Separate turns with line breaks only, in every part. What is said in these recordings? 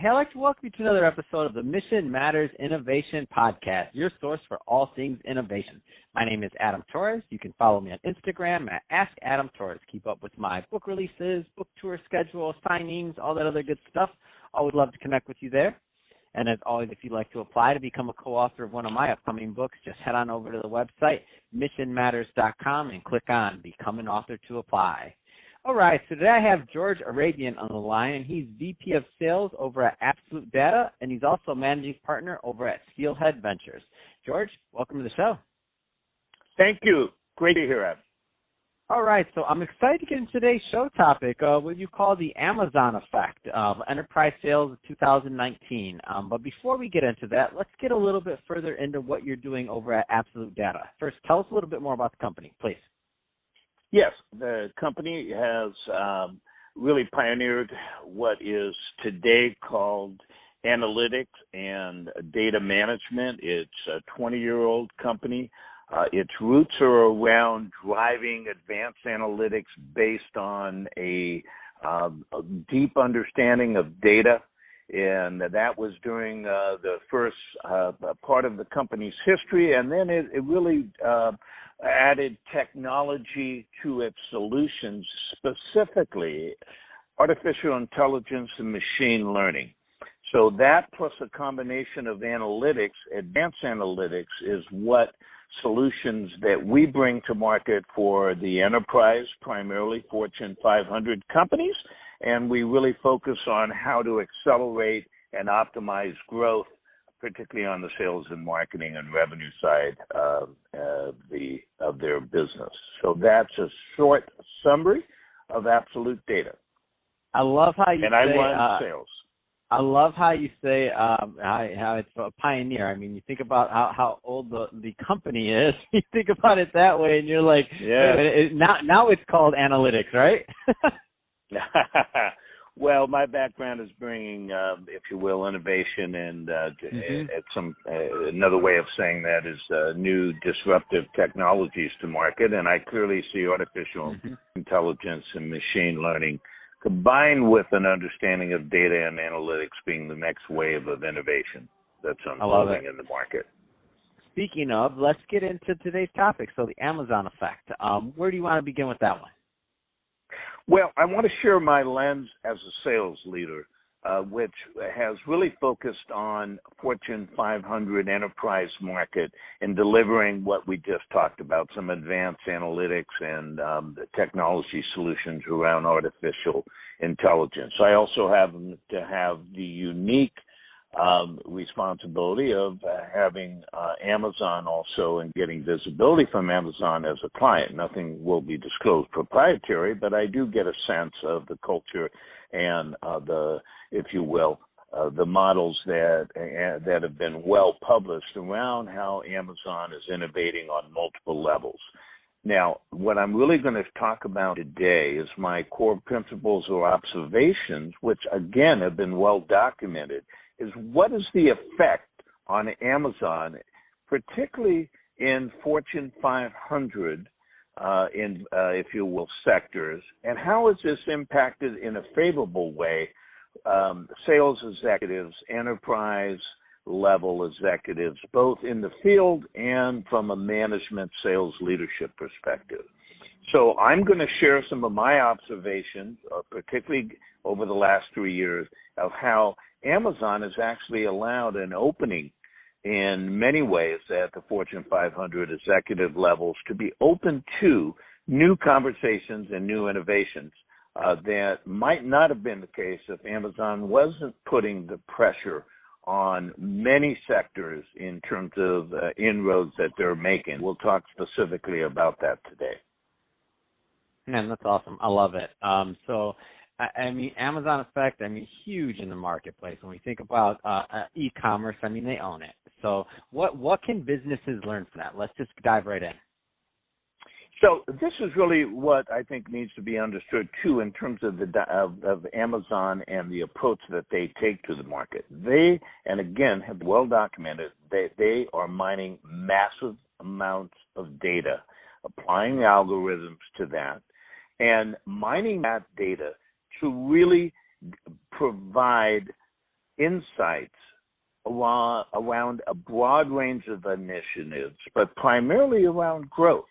Hey, I'd like to welcome you to another episode of the Mission Matters Innovation Podcast, your source for all things innovation. My name is Adam Torres. You can follow me on Instagram at AskAdamTorres. Keep up with my book releases, book tour schedule, signings, all that other good stuff. I would love to connect with you there. And as always, if you'd like to apply to become a co-author of one of my upcoming books, just head on over to the website, missionmatters.com, and click on Become an Author to apply. All right, so today I have George Arabian on the line, and he's VP of Sales over at Absolute Data, and he's also Managing Partner over at Steelhead Ventures. George, welcome to the show.
Thank you. Great to hear it.
All right, so I'm excited to get into today's show topic, what you call the Amazon effect of enterprise sales of 2019. But before we get into that, let's get a little bit further into what you're doing over at Absolute Data. First, tell us a little bit more about the company, please.
Yes, the company has really pioneered what is today called analytics and data management. It's a 20-year-old company. Its roots are around driving advanced analytics based on a deep understanding of data, and that was during the first part of the company's history, and then it really added technology to its solutions, specifically artificial intelligence and machine learning. So that plus a combination of analytics, advanced analytics, is what solutions that we bring to market for the enterprise, primarily Fortune 500 companies, and we really focus on how to accelerate and optimize growth, particularly on the sales and marketing and revenue side of their business. So that's a short summary of Absolute Data.
I love how you
and I run sales.
I love how you say how it's a pioneer. I mean, you think about how old the company is. You think about it that way, and you're like,
yeah.
Now it's called analytics, right?
Well, my background is bringing, if you will, innovation and another way of saying that is new disruptive technologies to market, and I clearly see artificial intelligence and machine learning combined with an understanding of data and analytics being the next wave of innovation that's unfolding in the market.
Speaking of, let's get into today's topic. So the Amazon effect. Where do you want to begin with that one?
Well, I want to share my lens as a sales leader, which has really focused on Fortune 500 enterprise market and delivering what we just talked about, some advanced analytics and technology solutions around artificial intelligence. I also happen to have the unique responsibility of having Amazon also and getting visibility from Amazon as a client. Nothing will be disclosed proprietary, but I do get a sense of the culture and if you will, the models that have been well published around how Amazon is innovating on multiple levels. Now, what I'm really going to talk about today is my core principles or observations, which again have been well documented, is what is the effect on Amazon, particularly in Fortune 500, if you will, sectors, and how is this impacted in a favorable way sales executives, enterprise level executives, both in the field and from a management sales leadership perspective. So I'm going to share some of my observations, particularly over the last 3 years, of how Amazon has actually allowed an opening in many ways at the Fortune 500 executive levels to be open to new conversations and new innovations that might not have been the case if Amazon wasn't putting the pressure on many sectors in terms of inroads that they're making. We'll talk specifically about that today.
Man, that's awesome. I love it. So, I mean, Amazon effect, I mean, huge in the marketplace. When we think about e-commerce, I mean, they own it. So what can businesses learn from that? Let's just dive right in.
So this is really what I think needs to be understood, too, in terms of of Amazon and the approach that they take to the market. They, and again, have well documented, they are mining massive amounts of data, applying algorithms to that, and mining that data to really provide insights around a broad range of initiatives, but primarily around growth,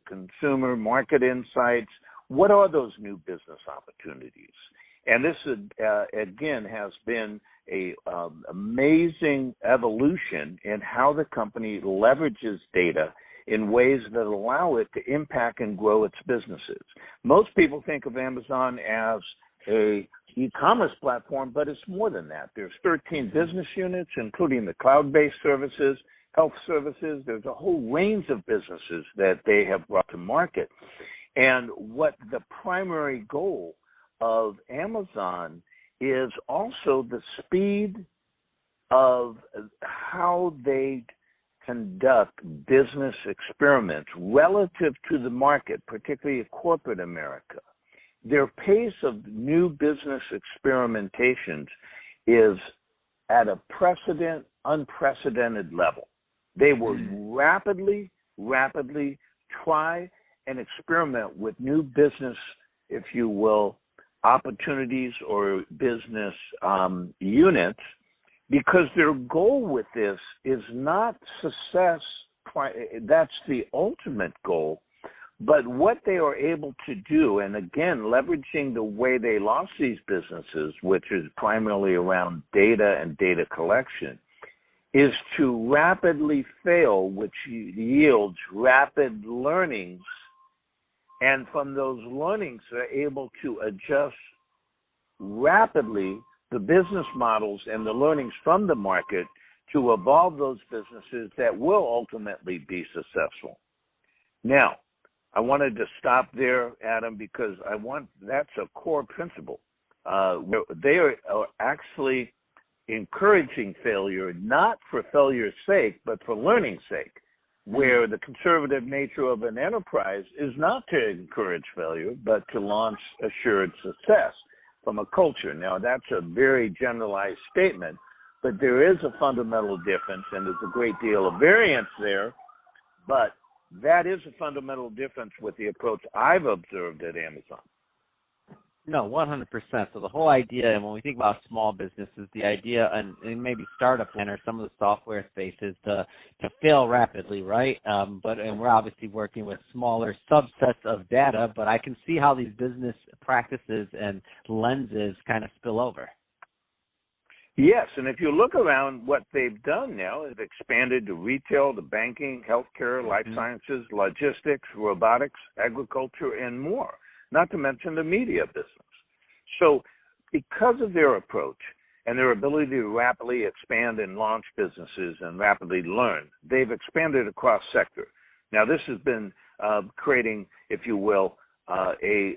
consumer market insights. What are those new business opportunities? And this, again, has been a amazing evolution in how the company leverages data in ways that allow it to impact and grow its businesses. Most people think of Amazon as a e-commerce platform, but it's more than that. There's 13 business units, including the cloud-based services, health services. There's a whole range of businesses that they have brought to market. And what the primary goal of Amazon is also the speed of how they conduct business experiments relative to the market, particularly corporate America. Their pace of new business experimentations is at a unprecedented level. They will rapidly try and experiment with new business, if you will, opportunities or business units, because their goal with this is not success. That's the ultimate goal. But what they are able to do, and again, leveraging the way they launch these businesses, which is primarily around data and data collection, is to rapidly fail, which yields rapid learnings. And from those learnings, they're able to adjust rapidly the business models and the learnings from the market to evolve those businesses that will ultimately be successful. Now, I wanted to stop there, Adam, because that's a core principle. They are actually encouraging failure, not for failure's sake, but for learning's sake, where the conservative nature of an enterprise is not to encourage failure, but to launch assured success from a culture. Now, that's a very generalized statement, but there is a fundamental difference, and there's a great deal of variance there, but that is a fundamental difference with the approach I've observed at Amazon.
No, 100%. So the whole idea, and when we think about small businesses, the idea, and maybe startup or some of the software spaces, to fail rapidly, right? And we're obviously working with smaller subsets of data, but I can see how these business practices and lenses kind of spill over.
Yes, and if you look around, what they've done now is expanded to retail, to banking, healthcare, life sciences, logistics, robotics, agriculture, and more, not to mention the media business. So because of their approach and their ability to rapidly expand and launch businesses and rapidly learn, they've expanded across sector. Now, this has been creating, if you will, a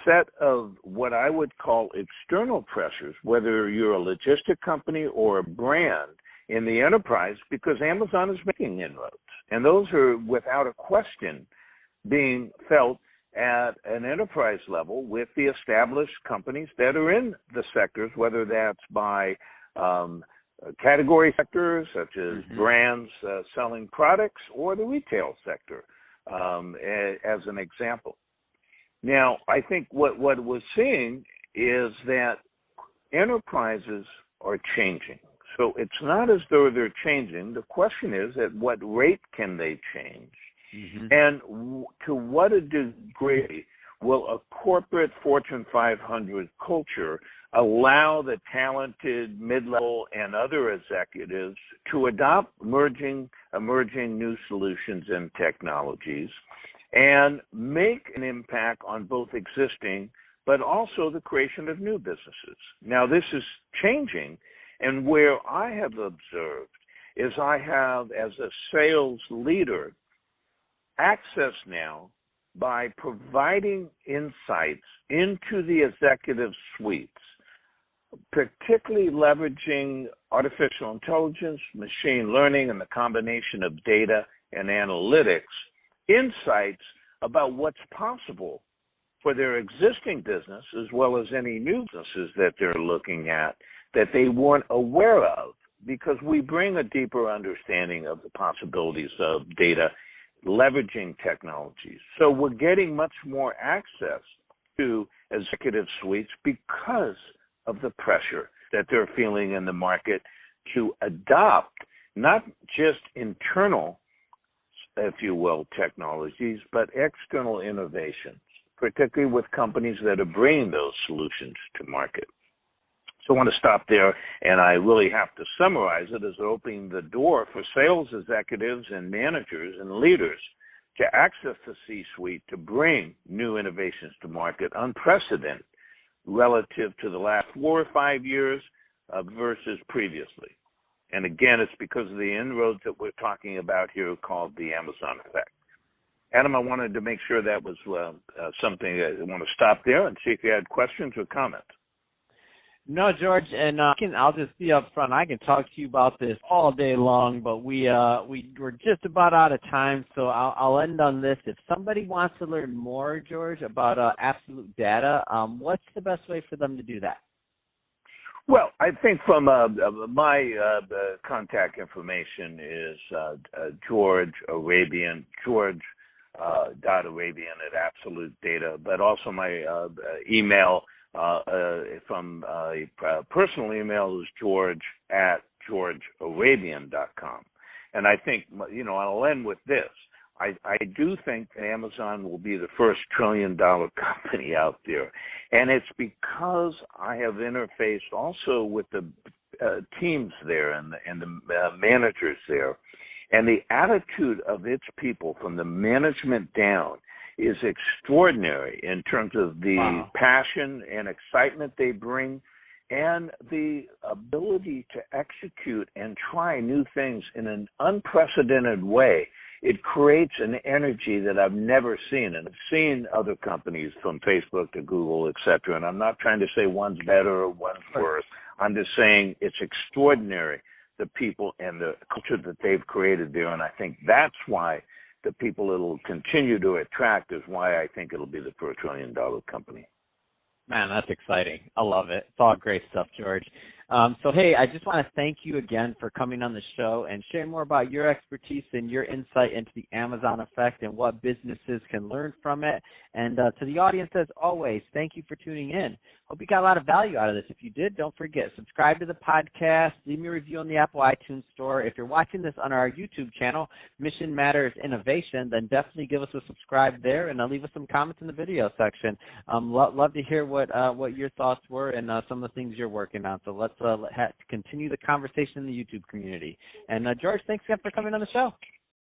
set of what I would call external pressures, whether you're a logistic company or a brand in the enterprise, because Amazon is making inroads. And those are, without a question, being felt at an enterprise level with the established companies that are in the sectors, whether that's by category sectors, such as brands selling products, or the retail sector, as an example. Now, I think what we're seeing is that enterprises are changing. So it's not as though they're changing. The question is, at what rate can they change? And to what a degree will a corporate Fortune 500 culture allow the talented mid-level and other executives to adopt emerging new solutions and technologies and make an impact on both existing but also the creation of new businesses? Now, this is changing, and where I have observed is I have, as a sales leader, access now by providing insights into the executive suites, particularly leveraging artificial intelligence, machine learning, and the combination of data and analytics, insights about what's possible for their existing business as well as any new businesses that they're looking at that they weren't aware of, because we bring a deeper understanding of the possibilities of data leveraging technologies. So we're getting much more access to executive suites because of the pressure that they're feeling in the market to adopt not just internal, if you will, technologies, but external innovations, particularly with companies that are bringing those solutions to market. So I want to stop there, and I really have to summarize it as opening the door for sales executives and managers and leaders to access the C-suite to bring new innovations to market, unprecedented relative to the last 4 or 5 years versus previously. And again, it's because of the inroads that we're talking about here called the Amazon effect. Adam, I wanted to make sure that was something I want to stop there and see if you had questions or comments.
No, George, and I'll just be up front. I can talk to you about this all day long, but we're just about out of time, so I'll end on this. If somebody wants to learn more, George, about absolute data, what's the best way for them to do that?
Well, I think from my contact information is George Arabian, George.Arabian at Absolute Data, but also my email from a personal email is george@georgearabian.com. And I think, I'll end with this. I do think Amazon will be the first trillion-dollar company out there. And it's because I have interfaced also with the teams there and the managers there. And the attitude of its people from the management down is extraordinary in terms of the passion and excitement they bring and the ability to execute and try new things in an unprecedented way. It creates an energy that I've never seen. And I've seen other companies from Facebook to Google, et cetera, and I'm not trying to say one's better or one's worse. I'm just saying it's extraordinary, the people and the culture that they've created there. And I think that's why the people it'll continue to attract is why I think it'll be the first trillion-dollar company.
Man, that's exciting. I love it. It's all great stuff, George. So, hey, I just want to thank you again for coming on the show and sharing more about your expertise and your insight into the Amazon effect and what businesses can learn from it. And to the audience, as always, thank you for tuning in. Hope you got a lot of value out of this. If you did, don't forget, subscribe to the podcast, leave me a review on the Apple iTunes Store. If you're watching this on our YouTube channel, Mission Matters Innovation, then definitely give us a subscribe there and leave us some comments in the video section. Love to hear what your thoughts were and some of the things you're working on. So let's continue the conversation in the YouTube community. And George, thanks again for coming on the show.